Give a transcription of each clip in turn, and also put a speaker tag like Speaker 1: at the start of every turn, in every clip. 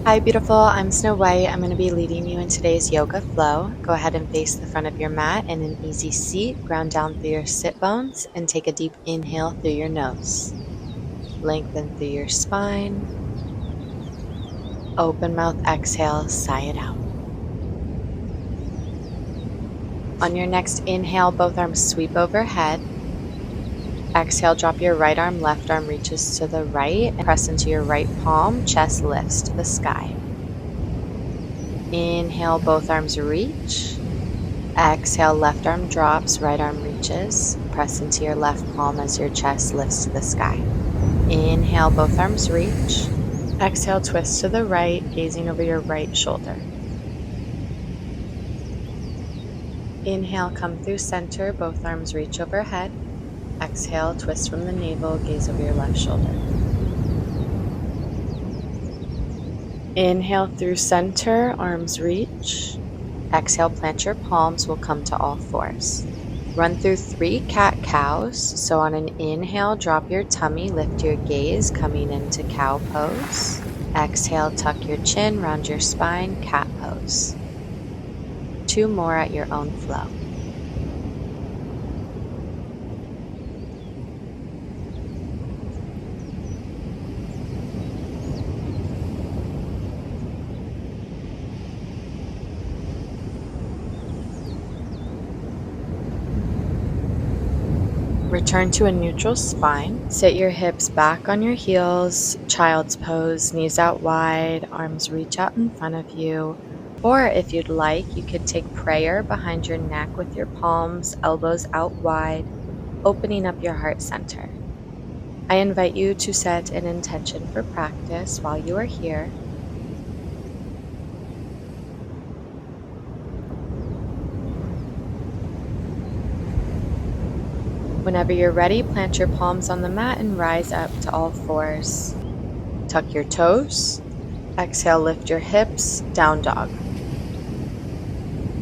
Speaker 1: Hi, beautiful. I'm Snow White. I'm going to be leading you in today's yoga flow. Go ahead and face the front of your mat in an easy seat. Ground down through your sit bones and take a deep inhale through your nose. Lengthen through your spine. Open mouth exhale, sigh it out. On your next inhale, both arms sweep overhead. Exhale, drop your right arm, left arm reaches to the right and press into your right palm, chest lifts to the sky. Inhale, both arms reach. Exhale, left arm drops, right arm reaches. Press into your left palm as your chest lifts to the sky. Inhale, both arms reach. Exhale, twist to the right, gazing over your right shoulder. Inhale, come through center, both arms reach overhead. Exhale, twist from the navel, gaze over your left shoulder. Inhale through center, arms reach. Exhale, plant your palms, we'll come to all fours. Run through 3 cat-cows. So on an inhale, drop your tummy, lift your gaze, coming into cow pose. Exhale, tuck your chin, round your spine, cat pose. 2 more at your own flow. Return to a neutral spine. Sit your hips back on your heels, child's pose, knees out wide, arms reach out in front of you. Or if you'd like, you could take prayer behind your neck with your palms, elbows out wide, opening up your heart center. I invite you to set an intention for practice while you are here. Whenever you're ready, plant your palms on the mat and rise up to all fours. Tuck your toes. Exhale, lift your hips, down dog.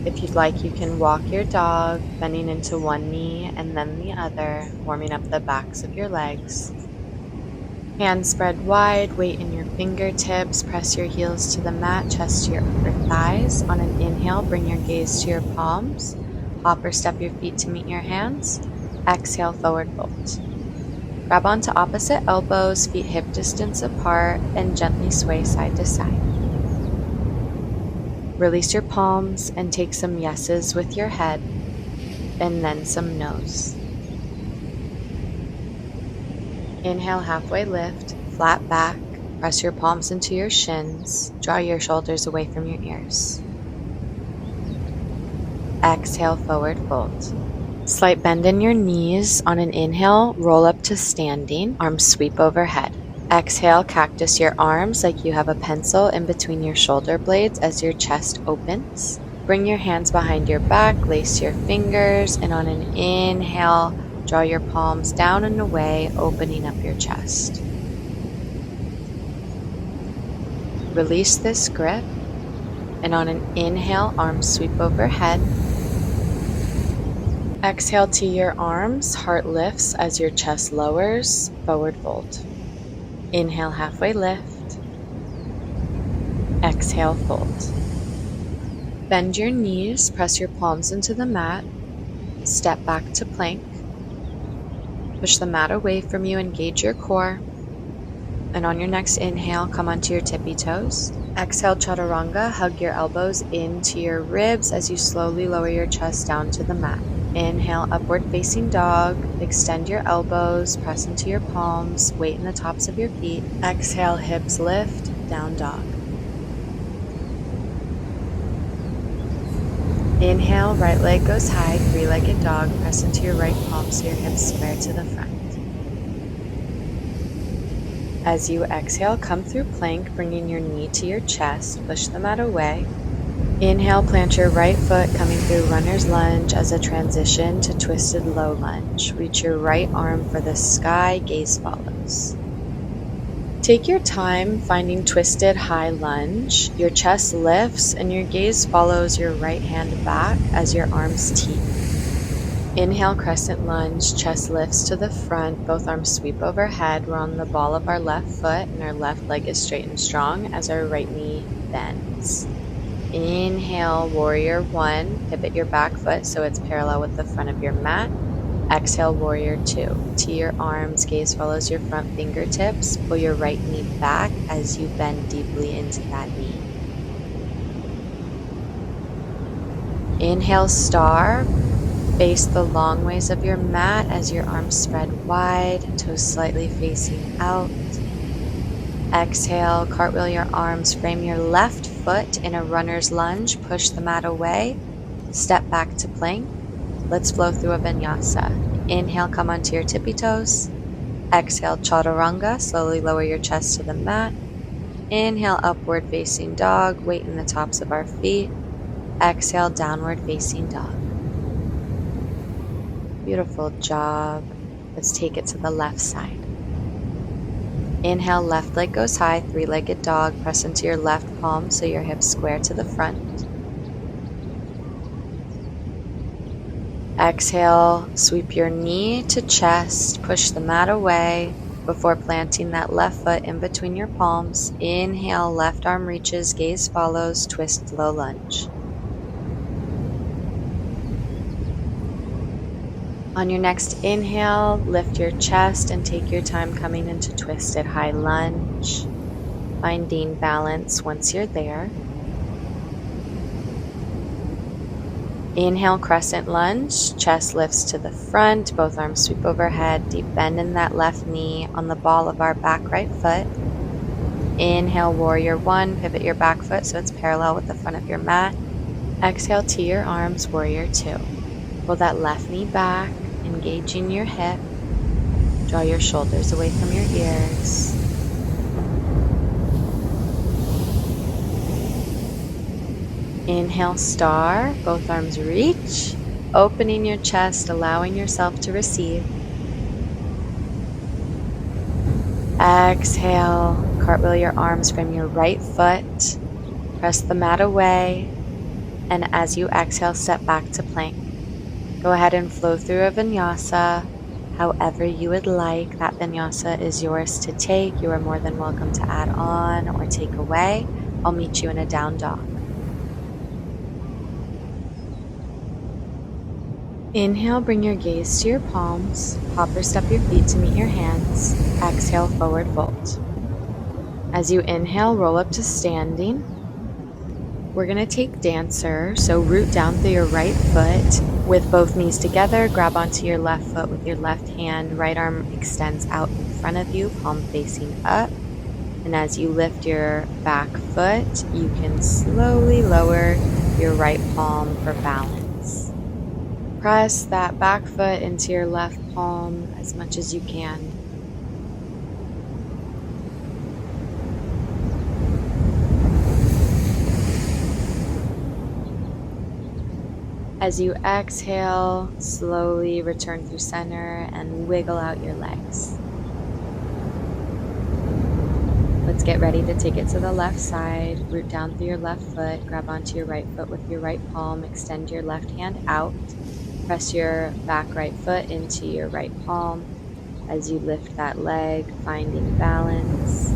Speaker 1: If you'd like, you can walk your dog, bending into one knee and then the other, warming up the backs of your legs. Hands spread wide, weight in your fingertips, press your heels to the mat, chest to your upper thighs. On an inhale, bring your gaze to your palms. Hop or step your feet to meet your hands. Exhale, forward fold. Grab onto opposite elbows, feet hip distance apart, and gently sway side to side. Release your palms and take some yeses with your head, and then some nos. Inhale, halfway lift, flat back, press your palms into your shins, draw your shoulders away from your ears. Exhale, forward fold. Slight bend in your knees. On an inhale, roll up to standing, arms sweep overhead. Exhale, cactus your arms like you have a pencil in between your shoulder blades as your chest opens. Bring your hands behind your back, lace your fingers, and on an inhale, draw your palms down and away, opening up your chest. Release this grip, and on an inhale, arms sweep overhead. Exhale to your arms, heart lifts as your chest lowers, forward fold. Inhale, halfway lift. Exhale, fold. Bend your knees, press your palms into the mat, step back to plank. Push the mat away from you, engage your core. And on your next inhale, come onto your tippy toes. Exhale, chaturanga, hug your elbows into your ribs as you slowly lower your chest down to the mat. Inhale, upward facing dog. Extend your elbows, press into your palms, weight in the tops of your feet. Exhale, hips lift, down dog. Inhale, right leg goes high, 3-legged dog. Press into your right palm so your hips square to the front. As you exhale, come through plank, bringing your knee to your chest. Push the mat away. Inhale, plant your right foot, coming through runner's lunge as a transition to twisted low lunge. Reach your right arm for the sky, gaze follows. Take your time finding twisted high lunge. Your chest lifts and your gaze follows your right hand back as your arms teep. Inhale, crescent lunge, chest lifts to the front, both arms sweep overhead. We're on the ball of our left foot and our left leg is straight and strong as our right knee bends. Inhale, warrior one, pivot your back foot so it's parallel with the front of your mat. Exhale, warrior two. Tee your arms, gaze follows your front fingertips. Pull your right knee back as you bend deeply into that knee. Inhale, star. Face the long ways of your mat as your arms spread wide, toes slightly facing out. Exhale, cartwheel your arms, frame your left foot in a runner's lunge, push the mat away, step back to plank. Let's flow through a vinyasa. Inhale, come onto your tippy toes. Exhale, chaturanga, slowly lower your chest to the mat. Inhale, upward facing dog, weight in the tops of our feet. Exhale, downward facing dog. Beautiful job. Let's take it to the left side. Inhale, left leg goes high, three-legged dog. Press into your left palm so your hips square to the front. Exhale, sweep your knee to chest, push the mat away before planting that left foot in between your palms. Inhale, left arm reaches, gaze follows, twist low lunge. On your next inhale, lift your chest and take your time coming into twisted high lunge, finding balance once you're there. Inhale, crescent lunge, chest lifts to the front, both arms sweep overhead, deep bend in that left knee on the ball of our back right foot. Inhale, warrior one, pivot your back foot so it's parallel with the front of your mat. Exhale, tee your arms, warrior two. Pull that left knee back, engaging your hip. Draw your shoulders away from your ears. Inhale, star, both arms reach, opening your chest, allowing yourself to receive. Exhale, cartwheel your arms from your right foot, press the mat away, and as you exhale, step back to plank. Go ahead and flow through a vinyasa however you would like. That vinyasa is yours to take. You are more than welcome to add on or take away. I'll meet you in a down dog. Inhale, bring your gaze to your palms. Hop or step your feet to meet your hands. Exhale, forward fold. As you inhale, roll up to standing. We're going to take dancer, so root down through your right foot with both knees together. Grab onto your left foot with your left hand. Right arm extends out in front of you, palm facing up. And as you lift your back foot, you can slowly lower your right palm for balance. Press that back foot into your left palm as much as you can. As you exhale, slowly return through center and wiggle out your legs. Let's get ready to take it to the left side. Root down through your left foot, grab onto your right foot with your right palm, extend your left hand out. Press your back right foot into your right palm as you lift that leg, finding balance.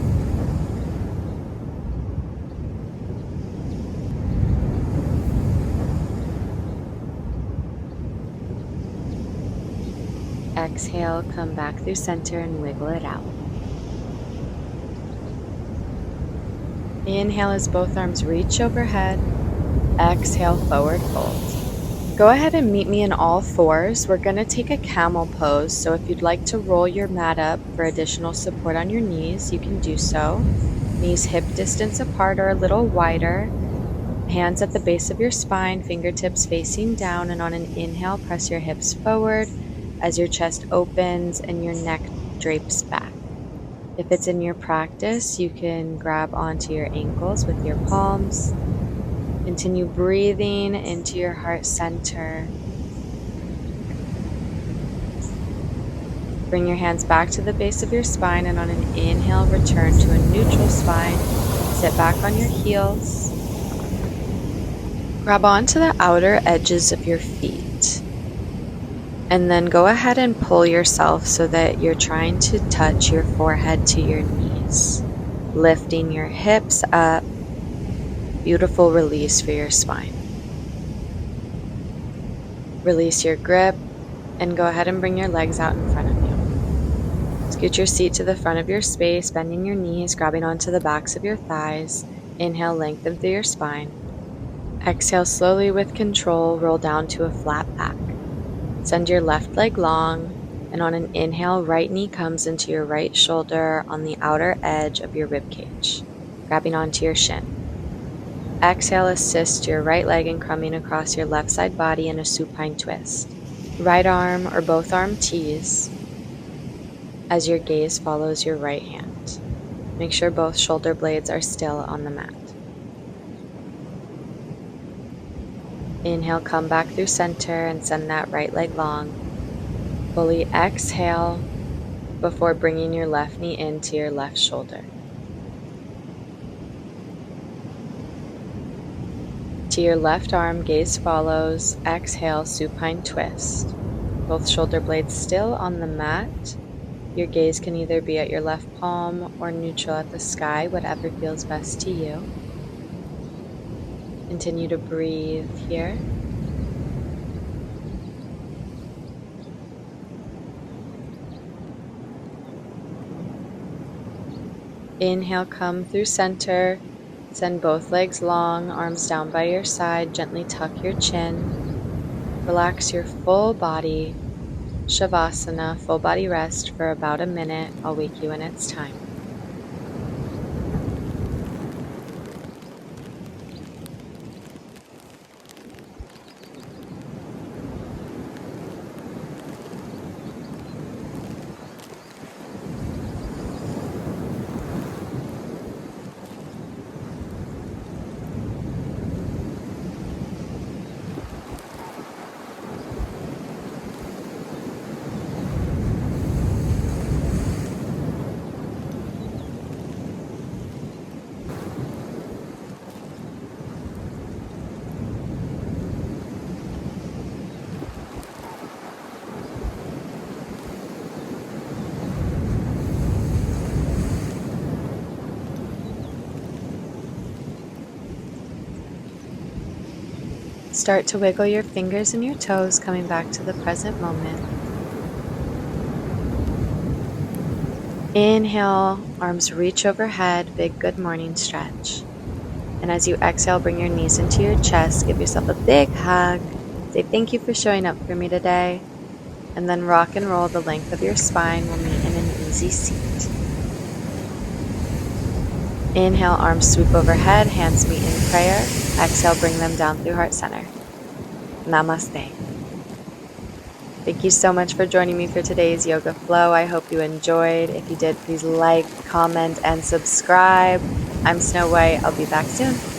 Speaker 1: Exhale, come back through center and wiggle it out. Inhale as both arms reach overhead. Exhale, forward fold. Go ahead and meet me in all fours. We're going to take a camel pose, so if you'd like to roll your mat up for additional support on your knees, you can do so. Knees hip distance apart or a little wider. Hands at the base of your spine, fingertips facing down, and on an inhale, press your hips forward as your chest opens and your neck drapes back. If it's in your practice, you can grab onto your ankles with your palms. Continue breathing into your heart center. Bring your hands back to the base of your spine, and on an inhale, return to a neutral spine. Sit back on your heels. Grab onto the outer edges of your feet. And then go ahead and pull yourself so that you're trying to touch your forehead to your knees, lifting your hips up. Beautiful release for your spine. Release your grip and go ahead and bring your legs out in front of you. Scoot your seat to the front of your space, bending your knees, grabbing onto the backs of your thighs. Inhale, lengthen through your spine. Exhale, slowly with control, roll down to a flat back. Send your left leg long, and on an inhale, right knee comes into your right shoulder on the outer edge of your rib cage, grabbing onto your shin. Exhale, assist your right leg in crumbing across your left side body in a supine twist. Right arm or both arm tease as your gaze follows your right hand. Make sure both shoulder blades are still on the mat. Inhale, come back through center and send that right leg long. Fully exhale before bringing your left knee into your left shoulder. To your left arm, gaze follows. Exhale, supine twist. Both shoulder blades still on the mat. Your gaze can either be at your left palm or neutral at the sky, whatever feels best to you. Continue to breathe here. Inhale, come through center. Send both legs long, arms down by your side. Gently tuck your chin. Relax your full body. Savasana, full body rest for about a minute. I'll wake you when it's time. Start to wiggle your fingers and your toes, coming back to the present moment. Inhale, arms reach overhead, big good morning stretch. And as you exhale, bring your knees into your chest, give yourself a big hug. Say thank you for showing up for me today. And then rock and roll the length of your spine. We'll meet in an easy seat. Inhale, arms sweep overhead, hands meet in prayer. Exhale, bring them down through heart center. Namaste. Thank you so much for joining me for today's yoga flow. I hope you enjoyed. If you did, please like, comment, and subscribe. I'm Snow White. I'll be back soon.